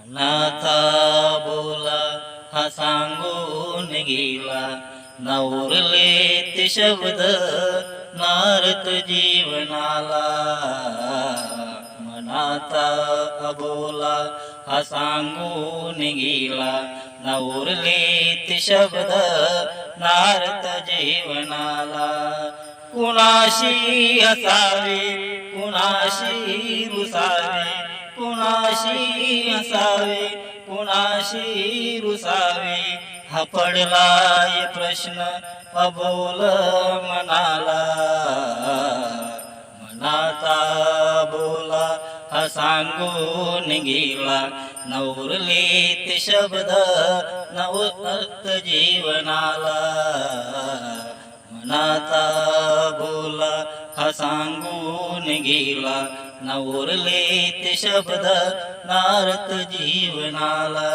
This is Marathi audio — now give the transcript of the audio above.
मनाचा बोला हा सांगून गेला, न उरले ते शब्द नारत जीवनाला. मनाचा अबोला हा सांगून गेला, न उरले ते शब्द नारत जीवनाला. कुणाशी हसावे कुणाशी रुसावे, कुणाशी हसावे कुणाशी रुसावे, हा पडलाय प्रश्न अबोल मनाला. मनाचा बोला हा सांगून गेला, न उरले ते शब्द नवत जीवनाला. मनाचा बोला हा सांगून गेला, न उरले ते शब्द नारत जीवनाला.